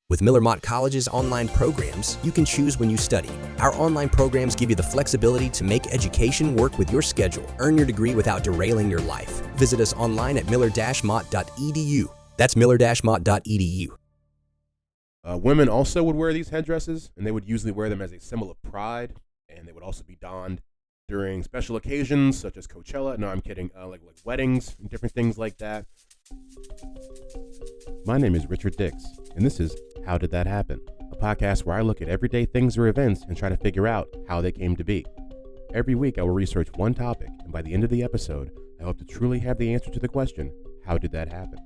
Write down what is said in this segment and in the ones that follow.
With Miller Mott College's online programs, you can choose when you study. Our online programs give you the flexibility to make education work with your schedule. Earn your degree without derailing your life. Visit us online at miller-mott.edu. That's miller-mott.edu. Women also would wear these headdresses, and they would usually wear them as a symbol of pride, and they would also be donned during special occasions such as Coachella. No, I'm kidding. Like weddings and different things like that. My name is Richard Dix, and this is How Did That Happen? A podcast where I look at everyday things or events and try to figure out how they came to be. Every week I will research one topic, and by the end of the episode, I hope to truly have the answer to the question, how did that happen?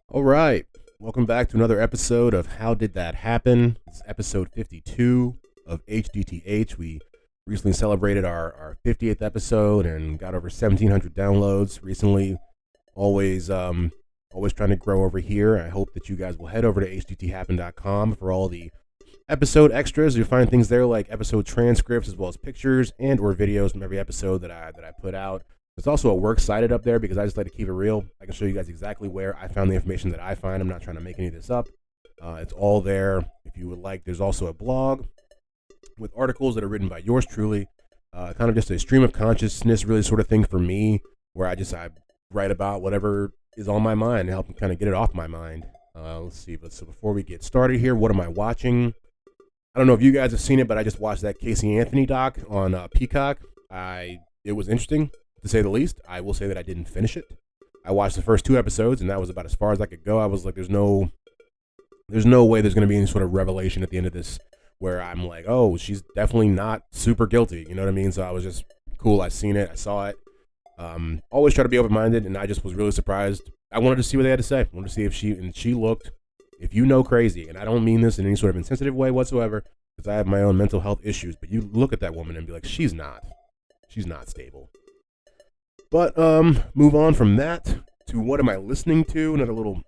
All right, welcome back to another episode of How Did That Happen? It's episode 52 of HDTH. We recently celebrated our 50th episode and got over 1,700 downloads recently. Always trying to grow over here. I hope that you guys will head over to hdthappen.com for all the episode extras. You'll find things there like episode transcripts as well as pictures and or videos from every episode that I put out. There's also a works cited up there because I just like to keep it real. I can show you guys exactly where I found the information that I find. I'm not trying to make any of this up. It's all there if you would like. There's also a blog with articles that are written by yours truly. Kind of just a stream of consciousness really sort of thing for me, where I write about whatever is on my mind and help kind of get it off my mind. Let's see. So before we get started here, what am I watching? I don't know if you guys have seen it, but I just watched that Casey Anthony doc on Peacock. It was interesting, to say the least. I will say that I didn't finish it. I watched the first 2 episodes, and that was about as far as I could go. I was like, there's no way there's going to be any sort of revelation at the end of this where I'm like, oh, she's definitely not super guilty. You know what I mean? So I was just cool. I seen it. I saw it. Always try to be open-minded, and I just was really surprised. I wanted to see what they had to say. I wanted to see if she looked, if you know, crazy. And I don't mean this in any sort of insensitive way whatsoever, because I have my own mental health issues. But you look at that woman and be like, she's not stable. But move on from that to what am I listening to? Another little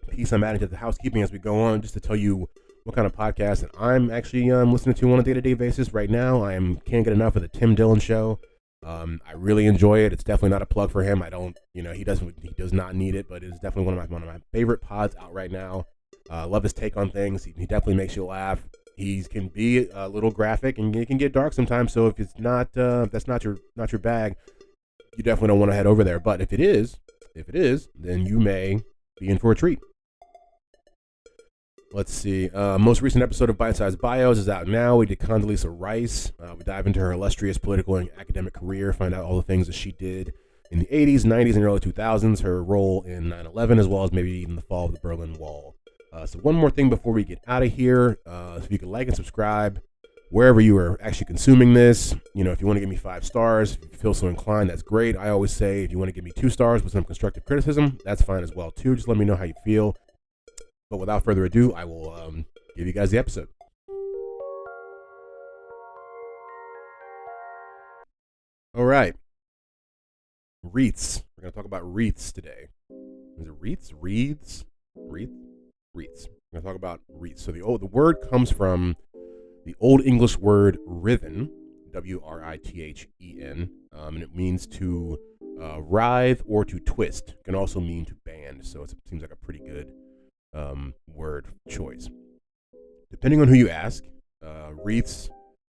piece I'm adding to the housekeeping as we go on, just to tell you what kind of podcast that I'm actually listening to on a day-to-day basis right now. Can't get enough of the Tim Dillon Show. I really enjoy it. It's definitely not a plug for him. I don't, he does not need it, but it's definitely one of my favorite pods out right now. Love his take on things. He definitely makes you laugh. He can be a little graphic and it can get dark sometimes. So if it's not, if that's not your bag, you definitely don't want to head over there. But if it is, then you may be in for a treat. Let's see. Most recent episode of Bite Size Bios is out now. We did Condoleezza Rice. We dive into her illustrious political and academic career, find out all the things that she did in the 80s, 90s, and early 2000s, her role in 9/11, as well as maybe even the fall of the Berlin Wall. So one more thing before we get out of here. If you could like and subscribe wherever you are actually consuming this. If you want to give me 5 stars, if you feel so inclined, that's great. I always say if you want to give me 2 stars with some constructive criticism, that's fine as well too. Just let me know how you feel. But without further ado, I will give you guys the episode. All right. Wreaths. We're going to talk about wreaths today. Is it wreaths? Wreaths? Wreaths? We're going to talk about wreaths. So the word comes from the Old English word writhen, W-R-I-T-H-E-N, and it means to writhe or to twist. It can also mean to band, so it seems like a pretty good word choice. Depending on who you ask, wreaths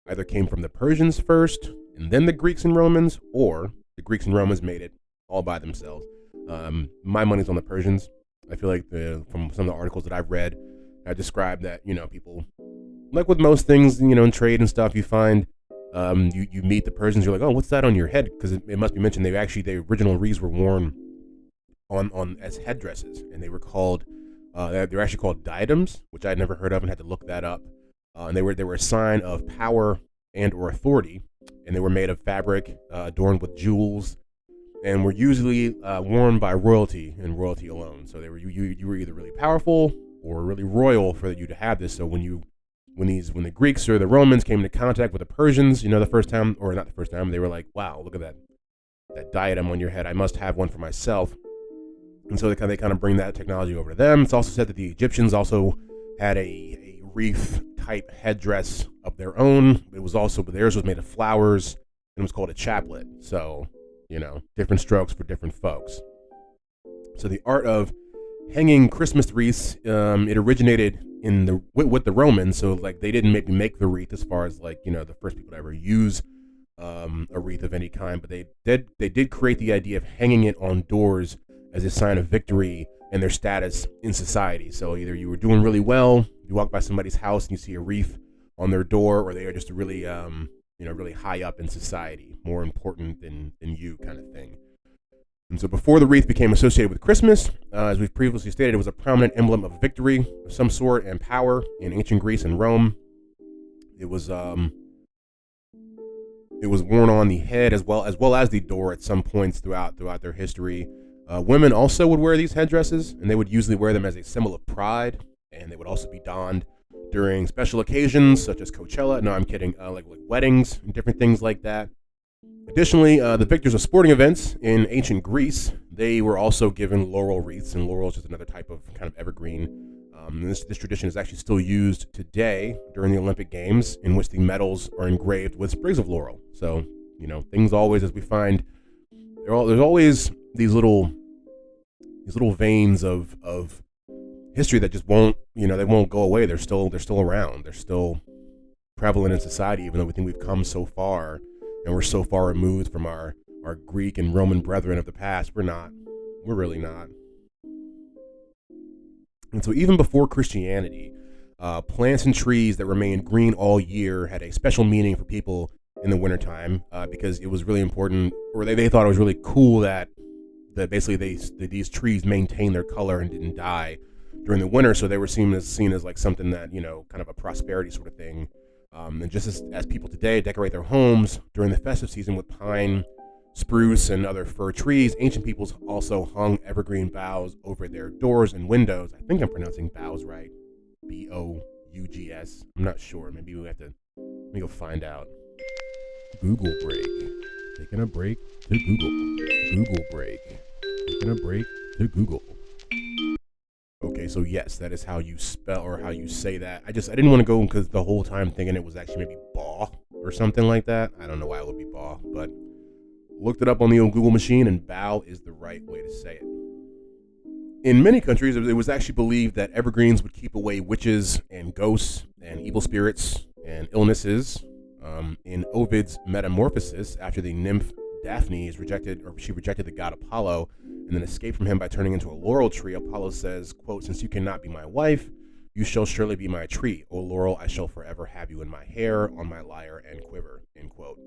either came from the Persians first and then the Greeks and Romans, or the Greeks and Romans made it all by themselves. My money's on the Persians. I feel like from some of the articles that I've read, I described that people, like with most things, in trade and stuff, you find you meet the Persians, you're like, oh, what's that on your head? Because it must be mentioned the original wreaths were worn on as headdresses, and they were called. They're actually called diadems, which I'd never heard of and had to look that up. And they were a sign of power and or authority, and they were made of fabric adorned with jewels, and were usually worn by royalty and royalty alone. So you were either really powerful or really royal for you to have this. So when the Greeks or the Romans came into contact with the Persians, the first time, or not the first time, they were like, wow, look at that diadem on your head. I must have one for myself. And so they kind of bring that technology over to them. It's also said that the Egyptians also had a wreath type headdress of their own. But theirs was made of flowers and it was called a chaplet. So, different strokes for different folks. So the art of hanging Christmas wreaths, it originated with the Romans. So like they didn't maybe make the wreath as far as like, the first people to ever use a wreath of any kind, but they did create the idea of hanging it on doors as a sign of victory and their status in society. So either you were doing really well, you walk by somebody's house and you see a wreath on their door, or they are just really really high up in society, more important than you kind of thing. And so before the wreath became associated with Christmas, as we've previously stated, it was a prominent emblem of victory of some sort and power in ancient Greece and Rome. It was worn on the head as well as the door at some points throughout their history. Women also would wear these headdresses, and they would usually wear them as a symbol of pride, and they would also be donned during special occasions such as Coachella. No, I'm kidding. Like weddings and different things like that. Additionally, the victors of sporting events in ancient Greece, they were also given laurel wreaths, and laurel is just another type of kind of evergreen. This tradition is actually still used today during the Olympic Games, in which the medals are engraved with sprigs of laurel. So, things always, as we find, there's always these little veins of history that just won't, they won't go away. They're still around. They're still prevalent in society, even though we think we've come so far and we're so far removed from our Greek and Roman brethren of the past. We're not. We're really not. And so even before Christianity, plants and trees that remained green all year had a special meaning for people in the wintertime, because it was really important, or they thought it was really cool that basically these trees maintained their color and didn't die during the winter. So they were seen as like something that, kind of a prosperity sort of thing. And just as people today decorate their homes during the festive season with pine, spruce, and other fir trees, ancient peoples also hung evergreen boughs over their doors and windows. I think I'm pronouncing boughs right. Bougs. I'm not sure. Maybe let me go find out. Google break. Taking a break to Google. Google break. Taking a break to Google. Okay, so yes, that is how you spell or how you say that. I didn't want to go because the whole time thinking it was actually maybe baw or something like that. I don't know why it would be baw, but looked it up on the old Google machine, and bow is the right way to say it. In many countries, it was actually believed that evergreens would keep away witches and ghosts and evil spirits and illnesses. In Ovid's Metamorphosis, after the nymph Daphne rejected the god Apollo and then escaped from him by turning into a laurel tree, Apollo says, quote, "Since you cannot be my wife, you shall surely be my tree. O laurel, I shall forever have you in my hair, on my lyre and quiver," end quote.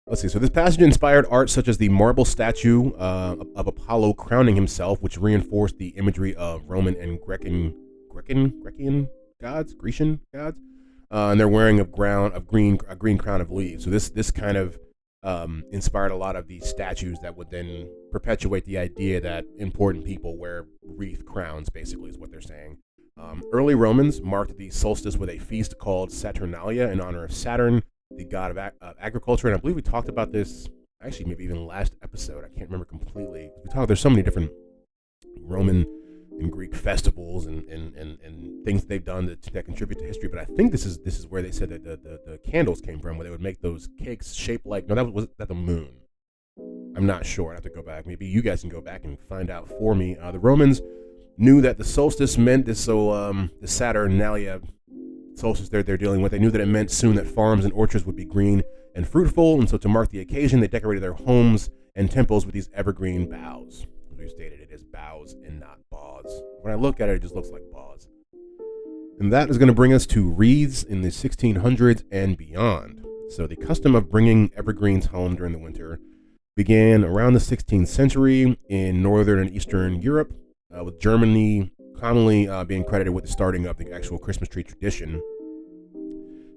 Let's see. So this passage inspired art such as the marble statue of Apollo crowning himself, which reinforced the imagery of Roman and Grecian gods, and they're wearing a green crown of leaves. So this kind of inspired a lot of these statues that would then perpetuate the idea that important people wear wreath crowns, basically is what they're saying. Early Romans marked the solstice with a feast called Saturnalia in honor of Saturn, the god of agriculture. And I believe we talked about this, actually maybe even last episode. I can't remember completely. There's so many different Roman and Greek festivals and things they've done that contribute to history. But I think this is where they said that the candles came from, where they would make those cakes shaped like, no, was that the moon? I'm not sure. I have to go back. Maybe you guys can go back and find out for me. The Romans knew that the solstice meant this, so the Saturnalia solstice they're dealing with, they knew that it meant soon that farms and orchards would be green and fruitful, and so to mark the occasion, they decorated their homes and temples with these evergreen boughs. As we stated, it is boughs and not boughs. When I look at it, it just looks like boughs. And that is going to bring us to wreaths in the 1600s and beyond. So the custom of bringing evergreens home during the winter began around the 16th century in northern and eastern Europe, with Germany commonly being credited with the starting of the actual Christmas tree tradition.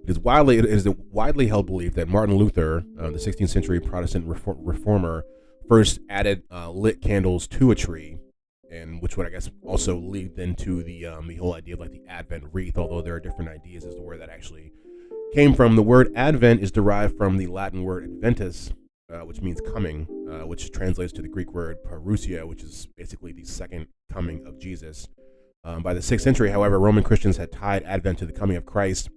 It is a widely held belief that Martin Luther, the 16th century Protestant reformer, first added lit candles to a tree, and which would, I guess, also lead into the whole idea of like the Advent wreath, although there are different ideas as to where that actually came from. The word Advent is derived from the Latin word adventus, which means coming, which translates to the Greek word parousia, which is basically the second coming of Jesus. By the 6th century, however, Roman Christians had tied Advent to the coming of Christ.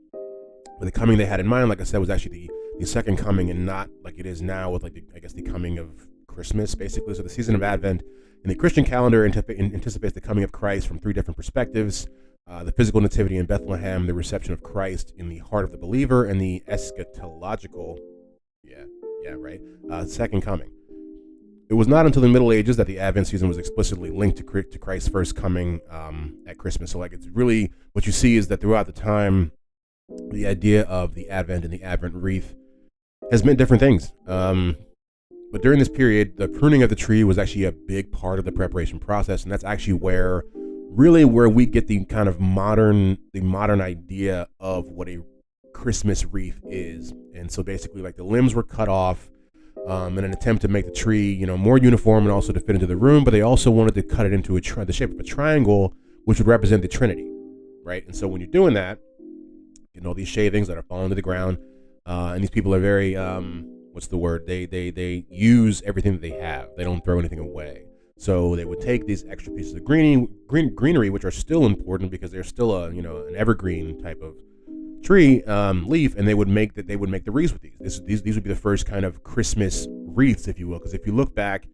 But the coming they had in mind, like I said, was actually the second coming, and not like it is now with the coming of Christmas, basically. So the season of Advent And the Christian calendar anticipates the coming of Christ from three different perspectives: the physical nativity in Bethlehem, the reception of Christ in the heart of the believer, and the eschatological, second coming. It was not until the Middle Ages that the Advent season was explicitly linked to Christ's first coming at Christmas. So, like, it's really what you see is that throughout the time, the idea of the Advent and the Advent wreath has meant different things. But during this period, the pruning of the tree was actually a big part of the preparation process, and that's actually where we get the kind of modern idea of what a Christmas wreath is. And so basically, like, the limbs were cut off in an attempt to make the tree, more uniform and also to fit into the room. But they also wanted to cut it into the shape of a triangle, which would represent the Trinity, right? And so when you're doing that, all these shavings that are falling to the ground, and these people are very what's the word? They use everything that they have. They don't throw anything away. So they would take these extra pieces of greenery, which are still important because they're still an evergreen type of tree leaf, and they would make the wreaths with these. These would be the first kind of Christmas wreaths, if you will. Because if you look back,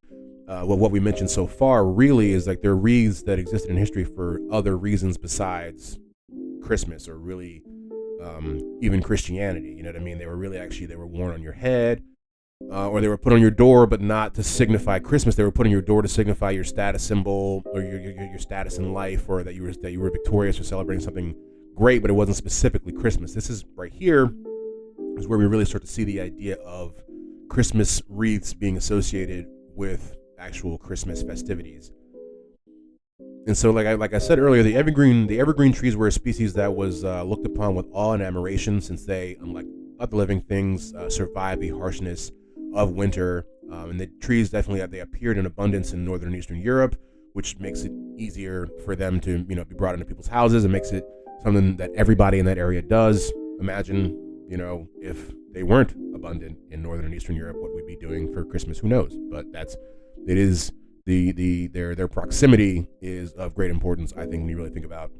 what we mentioned so far really is like they're wreaths that existed in history for other reasons besides Christmas, or really even Christianity. You know what I mean? They were worn on your head. Or they were put on your door, but not to signify Christmas. They were put on your door to signify your status symbol, or your status in life, or that you were victorious or celebrating something great, but it wasn't specifically Christmas. This is right here is where we really start to see the idea of Christmas wreaths being associated with actual Christmas festivities. And so, like I said earlier, the evergreen trees were a species that was looked upon with awe and admiration, since they, unlike other living things, survive the harshness of winter. And the trees definitely they appeared in abundance in northern and eastern Europe, which makes it easier for them to be brought into people's houses, and makes it something that everybody in that area does. Imagine if they weren't abundant in northern and eastern Europe, what we'd be doing for Christmas, who knows? But their proximity is of great importance, I think, when you really think about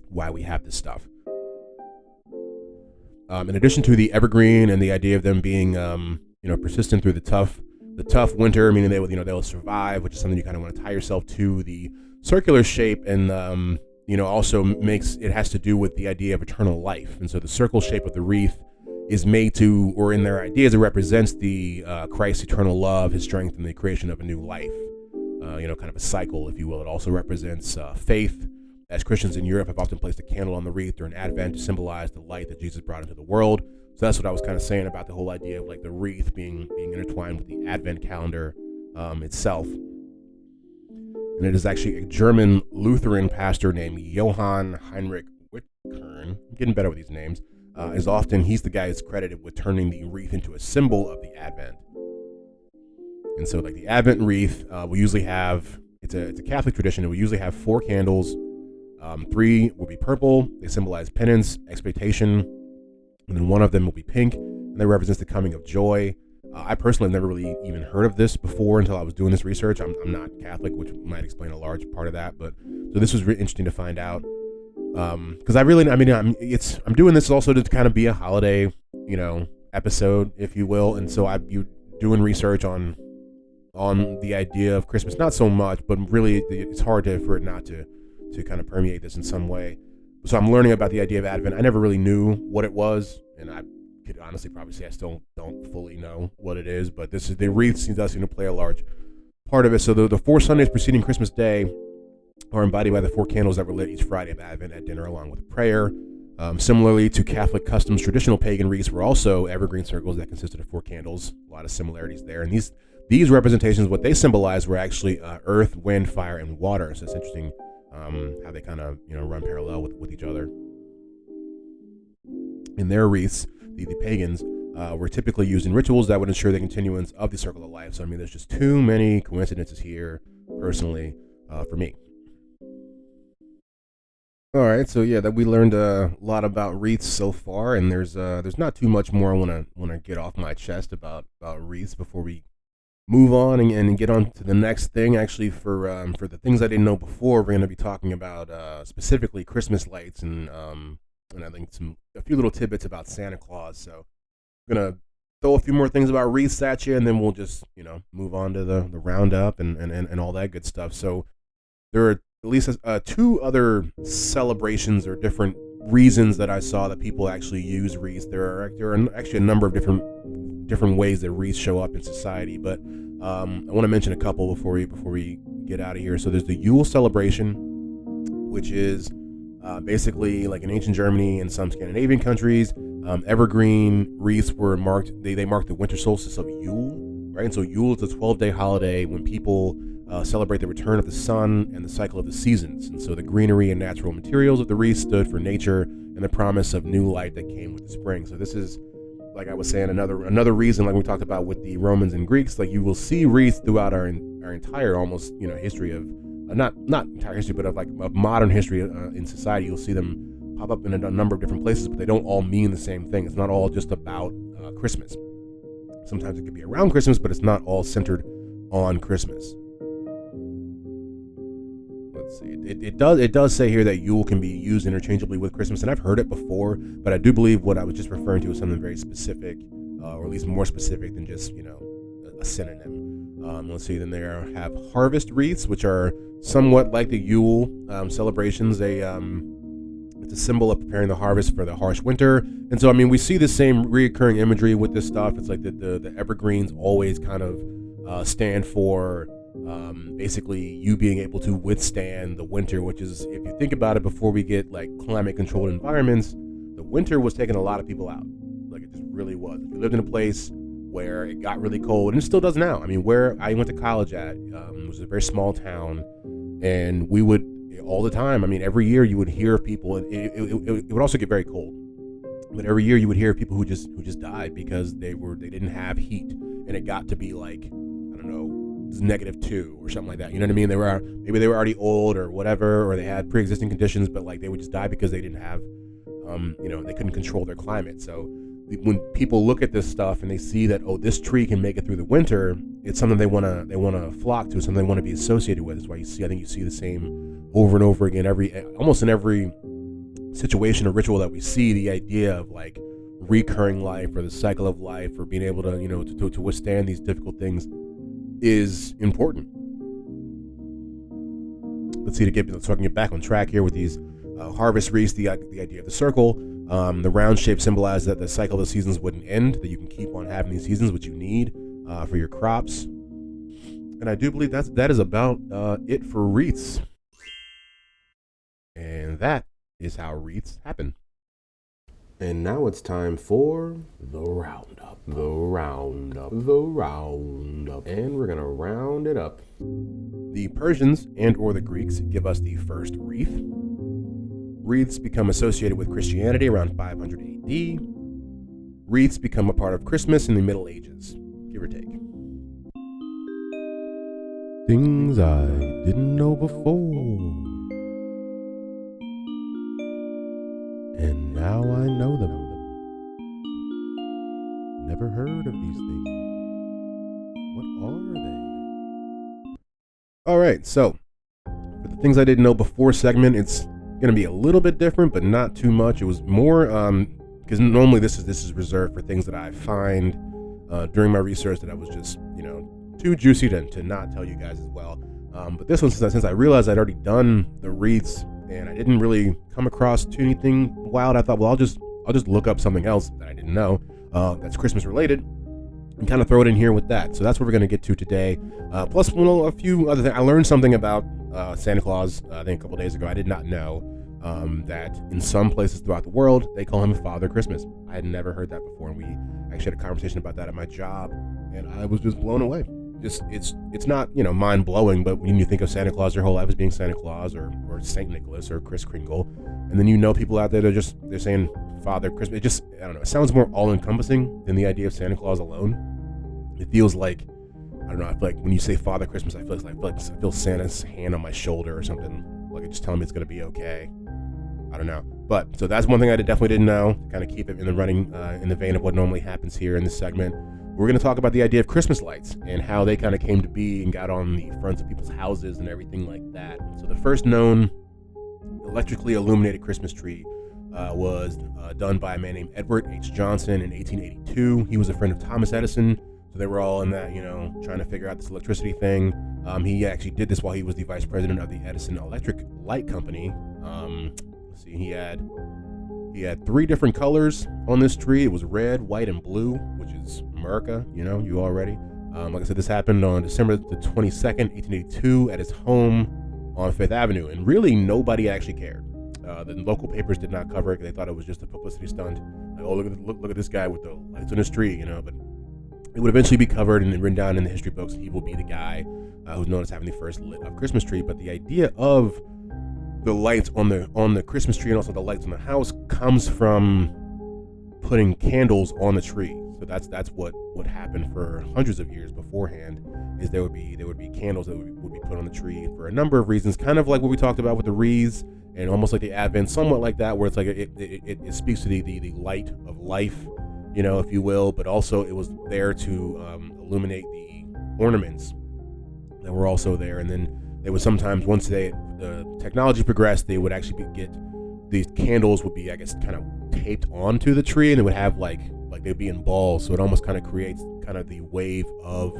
why we have this stuff. In addition to the evergreen and the idea of them being persistent through the tough winter, meaning they'll survive, which is something you kind of want to tie yourself to. The circular shape and also has to do with the idea of eternal life. And so the circle shape of the wreath is made to, or in their ideas, it represents the Christ's eternal love, his strength, and the creation of a new life. Kind of a cycle, if you will. It also represents faith, as Christians in Europe have often placed a candle on the wreath during Advent to symbolize the light that Jesus brought into the world. So that's what I was kind of saying about the whole idea of like the wreath being intertwined with the Advent calendar itself. And it is actually a German Lutheran pastor named Johann Heinrich Wittkern, I'm getting better with these names, he's the guy who's credited with turning the wreath into a symbol of the Advent. And so, like, the Advent wreath, we usually have, it's a Catholic tradition, and we usually have 4 candles. 3 will be purple, they symbolize penance, expectation, and then 1 of them will be pink, and that represents the coming of joy. I personally have never really even heard of this before until I was doing this research. I'm not Catholic, which might explain a large part of that, but so this was really interesting to find out. Because I'm doing this also to kind of be a holiday, episode, if you will, and so you doing research on the idea of Christmas, not so much, but really it's hard for it not to kind of permeate this in some way. So I'm learning about the idea of Advent. I never really knew what it was, and I could honestly probably say I still don't fully know what it is, but the wreath does seem to play a large part of it. So the 4 Sundays preceding Christmas Day are embodied by the 4 candles that were lit each Friday of Advent at dinner, along with prayer. Similarly to Catholic customs, traditional pagan wreaths were also evergreen circles that consisted of 4 candles. A lot of similarities there. And these representations, what they symbolize, were actually earth, wind, fire, and water. So it's interesting how they kind of run parallel with each other. In their wreaths, the pagans were typically used in rituals that would ensure the continuance of the circle of life. So there's just too many coincidences here, personally, for me. All right, so yeah, that we learned a lot about wreaths so far, and there's not too much more I want to get off my chest about wreaths before we move on and get on to the next thing. Actually, for the things I didn't know before, we're going to be talking about specifically Christmas lights and I think a few little tidbits about Santa Claus. So I'm gonna throw a few more things about wreaths at you, and then we'll just, move on to the roundup and all that good stuff. So there are at least two other celebrations or different reasons that I saw that people actually use wreaths. There are actually a number of different ways that wreaths show up in society, but I want to mention a couple before we get out of here. So there's the Yule celebration, which is basically like in ancient Germany and some Scandinavian countries, evergreen wreaths were marked. They marked the winter solstice of Yule, right? And so Yule is a 12-day holiday when people celebrate the return of the sun and the cycle of the seasons. And so the greenery and natural materials of the wreath stood for nature and the promise of new light that came with the spring. So this is, like I was saying, another reason, like we talked about with the Romans and Greeks, like you will see wreaths throughout our entire almost history of not entire history, but of modern history in society. You'll see them pop up in a number of different places, but they don't all mean the same thing. It's not all just about Christmas. Sometimes it could be around Christmas, but it's not all centered on Christmas. Let's see. It does say here that Yule can be used interchangeably with Christmas, and I've heard it before, but I do believe what I was just referring to is something very specific, or at least more specific than just a synonym. Let's see. Then there have harvest wreaths, which are somewhat like the Yule celebrations. It's a symbol of preparing the harvest for the harsh winter. And so, we see the same reoccurring imagery with this stuff. It's like the evergreens always kind of stand for basically you being able to withstand the winter, which is, if you think about it, before we get like climate controlled environments, the winter was taking a lot of people out. Like it just really was. If you lived in a place where it got really cold, and it still does now. Where I went to college at was a very small town, and we would all the time. Every year you would hear people, and it would also get very cold. But every year you would hear people who just died because they didn't have heat, and it got to be like, I don't know, -2 or something like that. You know what I mean? Maybe they were already old or whatever, or they had pre-existing conditions, but like they would just die because they didn't have, they couldn't control their climate. So when people look at this stuff and they see that, oh, this tree can make it through the winter, it's something they want to flock to, something they want to be associated with. That's why I think you see the same over and over again almost in every situation or ritual that we see. The idea of like recurring life or the cycle of life or being able to to withstand these difficult things is important. Let's see, so I can get back on track here with these harvest wreaths. The idea of the circle, the round shape symbolizes that the cycle of the seasons wouldn't end, that you can keep on having these seasons, which you need for your crops. And I do believe that is about it for wreaths. And that is how wreaths happen. And now it's time for the roundup. And we're going to round it up. The Persians and or the Greeks give us the first wreath. Wreaths become associated with Christianity around 500 AD. Wreaths become a part of Christmas in the Middle Ages, give or take. Things I didn't know before. And now I know them. Never heard of these things. What are they? All right, so for the things I didn't know before segment, it's going to be a little bit different, but not too much. It was more because normally this is reserved for things that I find during my research that I was just too juicy to not tell you guys as well. But this one, since I realized I'd already done the wreaths and I didn't really come across to anything wild, I thought, well, I'll just look up something else that I didn't know that's Christmas related and kind of throw it in here with that. So that's what we're going to get to today. Plus, a few other things. I learned something about Santa Claus, I think a couple days ago. I did not know that in some places throughout the world, they call him Father Christmas. I had never heard that before, and we actually had a conversation about that at my job, and I was just blown away. It's not mind blowing, but when you think of Santa Claus your whole life as being Santa Claus or Saint Nicholas or Kris Kringle, and then people out there they're saying Father Christmas, I don't know, it sounds more all encompassing than the idea of Santa Claus alone. It feels like, I don't know, I feel like when you say Father Christmas, I feel Santa's hand on my shoulder or something, like just telling me it's gonna be okay. I don't know, but so that's one thing I definitely didn't know, to kind of keep it in the running in the vein of what normally happens here in this segment. We're going to talk about the idea of Christmas lights and how they kind of came to be and got on the fronts of people's houses and everything like that. So the first known electrically illuminated Christmas tree was done by a man named Edward H. Johnson in 1882. He was a friend of Thomas Edison, so they were all in that, trying to figure out this electricity thing. He actually did this while he was the vice president of the Edison Electric Light Company. Let's see, he had 3 different colors on this tree. It was red, white, and blue, which is America, you already. Like I said, this happened on December the 22nd, 1882 at his home on 5th Avenue, and really nobody actually cared. The local papers did not cover it. They thought it was just a publicity stunt. Like, oh, look at this guy with the lights on his tree, but it would eventually be covered and written down in the history books, and he will be the guy who's known as having the first lit up Christmas tree. But the idea of the lights on the Christmas tree and also the lights on the house comes from putting candles on the tree. So that's what happened for hundreds of years beforehand. Is there would be candles that would be put on the tree for a number of reasons, kind of like what we talked about with the wreaths, and almost like the Advent, somewhat like that, where it's like it speaks to the light of life, if you will, but also it was there to illuminate the ornaments that were also there. And then they would sometimes, once the technology progressed, they would actually get these candles would be, I guess, kind of taped onto the tree, and they would have like they'd be in balls, so it almost kind of creates kind of the wave of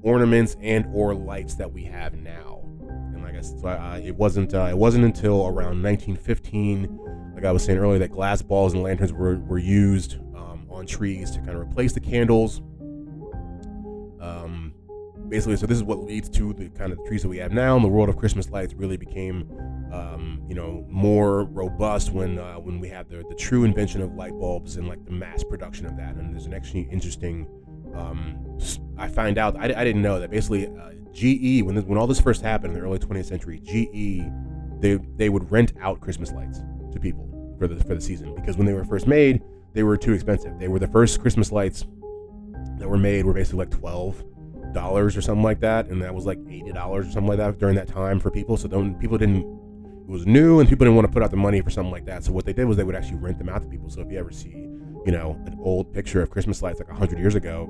ornaments and or lights that we have now. And like I said, it wasn't until around 1915, like I was saying earlier, that glass balls and lanterns were used on trees to kind of replace the candles. Basically, so this is what leads to the kind of trees that we have now. And the world of Christmas lights really became, more robust when we have the true invention of light bulbs and like the mass production of that. And there's an actually interesting. I find out I didn't know that basically GE when all this first happened in the early 20th century, GE they would rent out Christmas lights to people for the season, because when they were first made, they were too expensive. They were the first Christmas lights that were made were basically like $12 or something like that, and that was like $80 or something like that during that time for people. So it was new, and people didn't want to put out the money for something like that. So what they did was they would actually rent them out to people. So if you ever see, an old picture of Christmas lights like 100 years ago,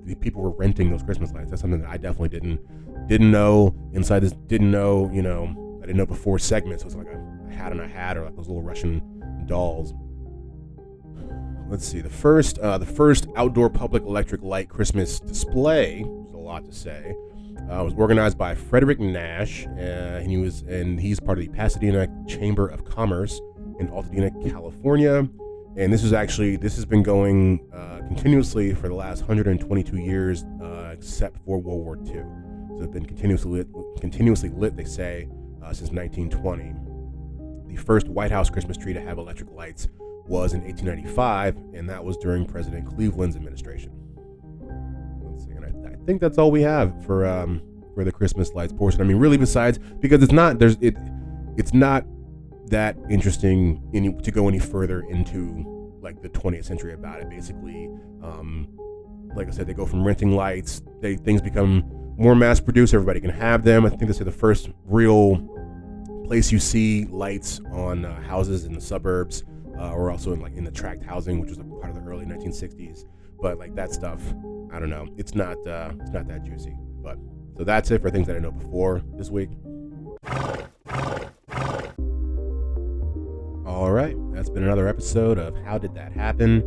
the people were renting those Christmas lights. That's something that I definitely didn't know. Inside this, didn't know, I didn't know before segments. So it's like a hat on a hat, or like those little Russian dolls. Let's see. The first outdoor public electric light Christmas display, there's a lot to say, was organized by Frederick Nash, and he's part of the Pasadena Chamber of Commerce in Altadena, California. And this has been going continuously for the last 122 years, except for World War II. So it's been continuously lit, they say, since 1920. The first White House Christmas tree to have electric lights was in 1895, and that was during President Cleveland's administration. Let's see, and I think that's all we have for the Christmas lights portion. I mean, really, besides, because it's not that interesting to go any further into like the 20th century about it. Basically, like I said, they go from renting lights, things become more mass produced. Everybody can have them. I think this is the first real place you see lights on houses in the suburbs. Or also in the tract housing, which was a part of the early 1960s. But like that stuff, I don't know. It's not that juicy. But so that's it for things that I know before this week. All right, that's been another episode of How Did That Happen?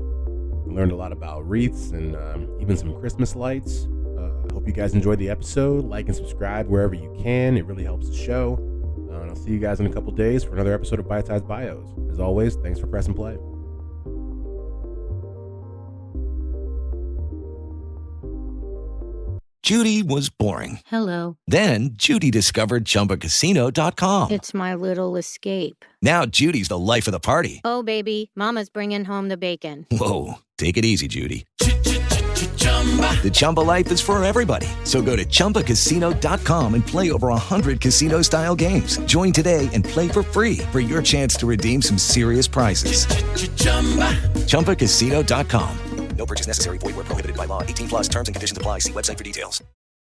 We learned a lot about wreaths and even some Christmas lights. I hope you guys enjoyed the episode. Like and subscribe wherever you can. It really helps the show. And I'll see you guys in a couple days for another episode of Bite Size Bios. As always, thanks for pressing play. Judy was boring. Hello. Then Judy discovered ChumbaCasino.com. It's my little escape. Now Judy's the life of the party. Oh, baby, mama's bringing home the bacon. Whoa, take it easy, Judy. The Chumba life is for everybody. So go to ChumbaCasino.com and play over 100 casino-style games. Join today and play for free for your chance to redeem some serious prizes. ChumbaCasino.com. No purchase necessary. Void where prohibited by law. 18+ terms and conditions apply. See website for details.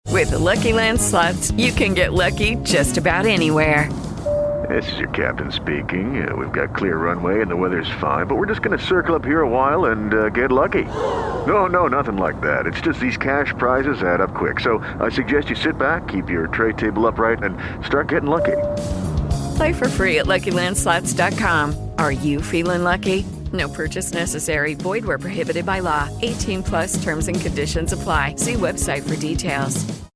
With the Lucky Land Slots, you can get lucky just about anywhere. This is your captain speaking. We've got clear runway and the weather's fine, but we're just going to circle up here a while and get lucky. No, nothing like that. It's just these cash prizes add up quick. So I suggest you sit back, keep your tray table upright, and start getting lucky. Play for free at LuckyLandSlots.com. Are you feeling lucky? No purchase necessary. Void where prohibited by law. 18 plus terms and conditions apply. See website for details.